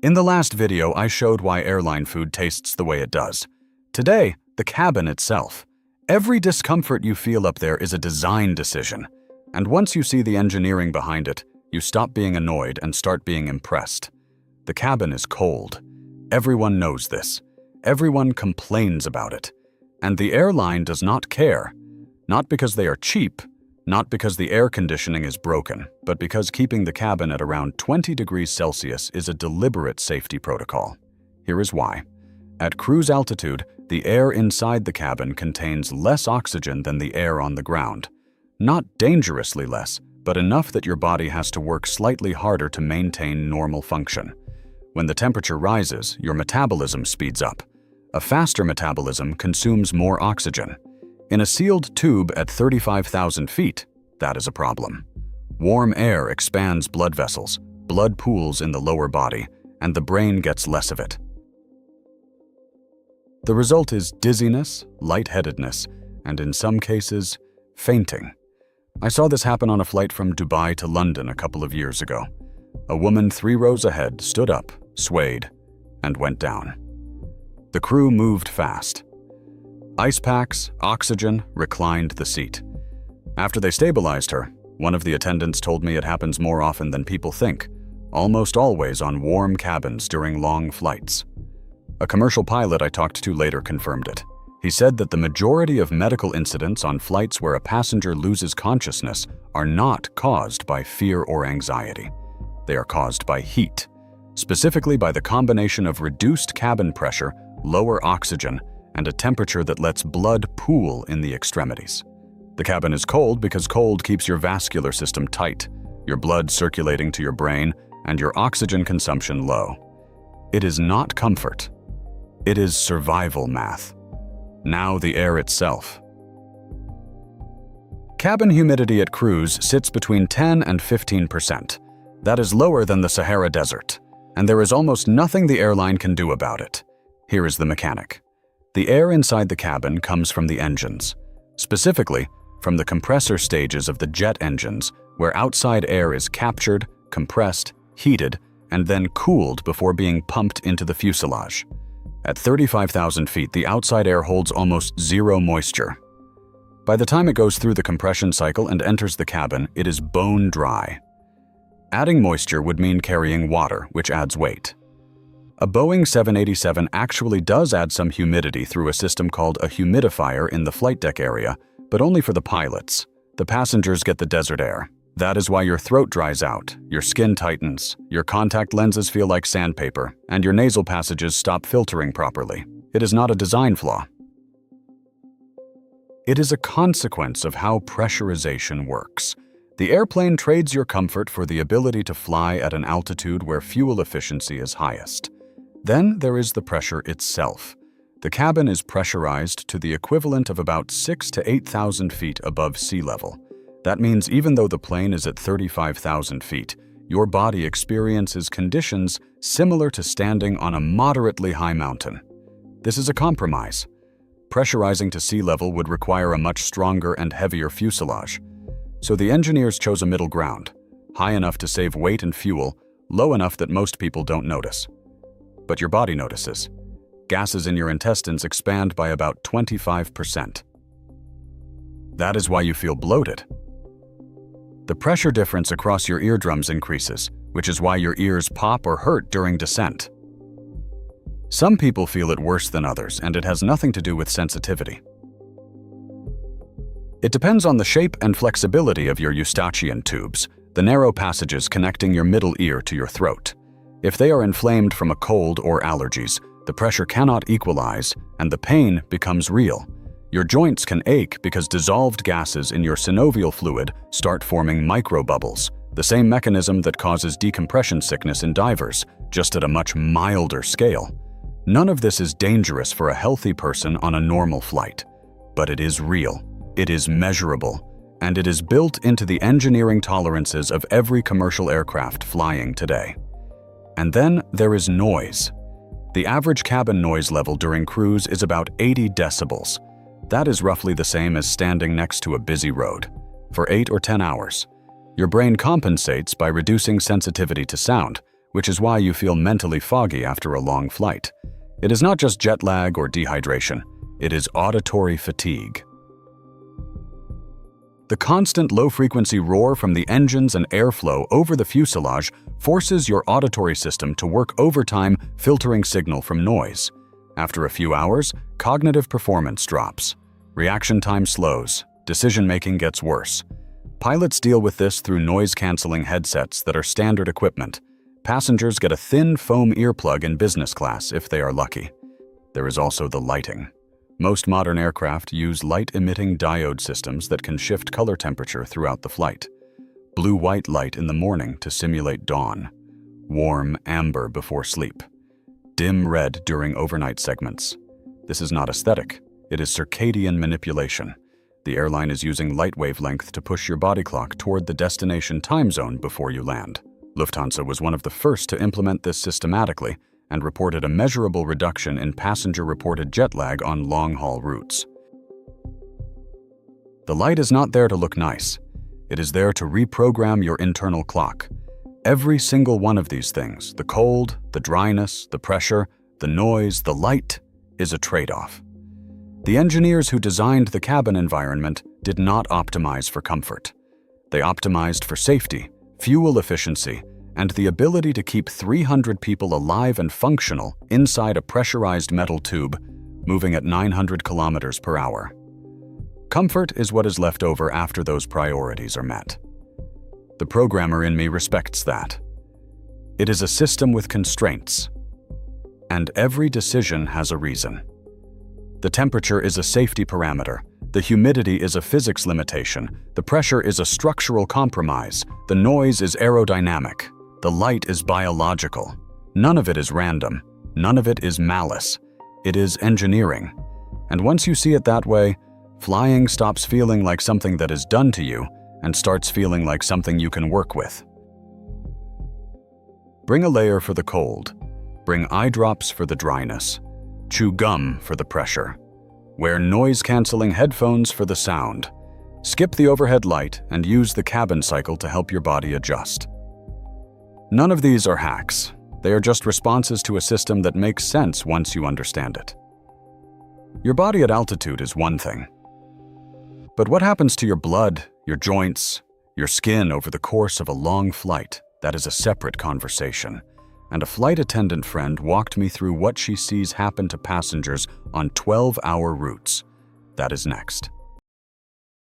In the last video, I showed why airline food tastes the way it does. Today, the cabin itself. Every discomfort you feel up there is a design decision. And once you see the engineering behind it, you stop being annoyed and start being impressed. The cabin is cold. Everyone knows this. Everyone complains about it. And the airline does not care. Not because they are cheap, not because the air conditioning is broken, but because keeping the cabin at around 20 degrees Celsius is a deliberate safety protocol. Here is why. At cruise altitude, the air inside the cabin contains less oxygen than the air on the ground. Not dangerously less, but enough that your body has to work slightly harder to maintain normal function. When the temperature rises, your metabolism speeds up. A faster metabolism consumes more oxygen. In a sealed tube at 35,000 feet, that is a problem. Warm air expands blood vessels, blood pools in the lower body, and the brain gets less of it. The result is dizziness, lightheadedness, and in some cases, fainting. I saw this happen on a flight from Dubai to London a couple of years ago. A woman 3 rows ahead stood up, swayed, and went down. The crew moved fast. Ice packs, oxygen, reclined the seat. After they stabilized her, one of the attendants told me it happens more often than people think, almost always on warm cabins during long flights. A commercial pilot I talked to later confirmed it. He said that the majority of medical incidents on flights where a passenger loses consciousness are not caused by fear or anxiety. They are caused by heat, specifically by the combination of reduced cabin pressure, lower oxygen, and a temperature that lets blood pool in the extremities. The cabin is cold because cold keeps your vascular system tight, your blood circulating to your brain, and your oxygen consumption low. It is not comfort. It is survival math. Now the air itself. Cabin humidity at cruise sits between 10 and 15%. That is lower than the Sahara Desert, and there is almost nothing the airline can do about it. Here is the mechanic. The air inside the cabin comes from the engines, specifically from the compressor stages of the jet engines, where outside air is captured, compressed, heated, and then cooled before being pumped into the fuselage. At 35,000 feet, the outside air holds almost zero moisture. By the time it goes through the compression cycle and enters the cabin, it is bone dry. Adding moisture would mean carrying water, which adds weight. A Boeing 787 actually does add some humidity through a system called a humidifier in the flight deck area, but only for the pilots. The passengers get the desert air. That is why your throat dries out, your skin tightens, your contact lenses feel like sandpaper, and your nasal passages stop filtering properly. It is not a design flaw. It is a consequence of how pressurization works. The airplane trades your comfort for the ability to fly at an altitude where fuel efficiency is highest. Then there is the pressure itself. The cabin is pressurized to the equivalent of about 6,000 to 8,000 feet above sea level. That means even though the plane is at 35,000 feet, your body experiences conditions similar to standing on a moderately high mountain. This is a compromise. Pressurizing to sea level would require a much stronger and heavier fuselage. So the engineers chose a middle ground, high enough to save weight and fuel, low enough that most people don't notice. But your body notices. Gases in your intestines expand by about 25%. That is why you feel bloated. The pressure difference across your eardrums increases, which is why your ears pop or hurt during descent. Some people feel it worse than others, and it has nothing to do with sensitivity. It depends on the shape and flexibility of your eustachian tubes, the narrow passages connecting your middle ear to your throat. If they are inflamed from a cold or allergies, the pressure cannot equalize, and the pain becomes real. Your joints can ache because dissolved gases in your synovial fluid start forming microbubbles, the same mechanism that causes decompression sickness in divers, just at a much milder scale. None of this is dangerous for a healthy person on a normal flight, but it is real, it is measurable, and it is built into the engineering tolerances of every commercial aircraft flying today. And then there is noise. The average cabin noise level during cruise is about 80 decibels. That is roughly the same as standing next to a busy road. For 8 or 10 hours. Your brain compensates by reducing sensitivity to sound, which is why you feel mentally foggy after a long flight. It is not just jet lag or dehydration, it is auditory fatigue. The constant low-frequency roar from the engines and airflow over the fuselage forces your auditory system to work overtime filtering signal from noise. After a few hours, cognitive performance drops. Reaction time slows. Decision-making gets worse. Pilots deal with this through noise-canceling headsets that are standard equipment. Passengers get a thin foam earplug in business class if they are lucky. There is also the lighting. Most modern aircraft use light-emitting diode systems that can shift color temperature throughout the flight. Blue-white light in the morning to simulate dawn. Warm amber before sleep. Dim red during overnight segments. This is not aesthetic. It is circadian manipulation. The airline is using light wavelength to push your body clock toward the destination time zone before you land. Lufthansa was one of the first to implement this systematically and reported a measurable reduction in passenger-reported jet lag on long-haul routes. The light is not there to look nice. It is there to reprogram your internal clock. Every single one of these things, the cold, the dryness, the pressure, the noise, the light, is a trade-off. The engineers who designed the cabin environment did not optimize for comfort. They optimized for safety, fuel efficiency, and the ability to keep 300 people alive and functional inside a pressurized metal tube, moving at 900 kilometers per hour. Comfort is what is left over after those priorities are met. The programmer in me respects that. It is a system with constraints, and every decision has a reason. The temperature is a safety parameter. The humidity is a physics limitation. The pressure is a structural compromise. The noise is aerodynamic. The light is biological. None of it is random. None of it is malice. It is engineering. And once you see it that way, flying stops feeling like something that is done to you and starts feeling like something you can work with. Bring a layer for the cold. Bring eye drops for the dryness. Chew gum for the pressure. Wear noise-canceling headphones for the sound. Skip the overhead light and use the cabin cycle to help your body adjust. None of these are hacks. They are just responses to a system that makes sense once you understand it. Your body at altitude is one thing. But what happens to your blood, your joints, your skin over the course of a long flight? That is a separate conversation. And a flight attendant friend walked me through what she sees happen to passengers on 12-hour routes. That is next.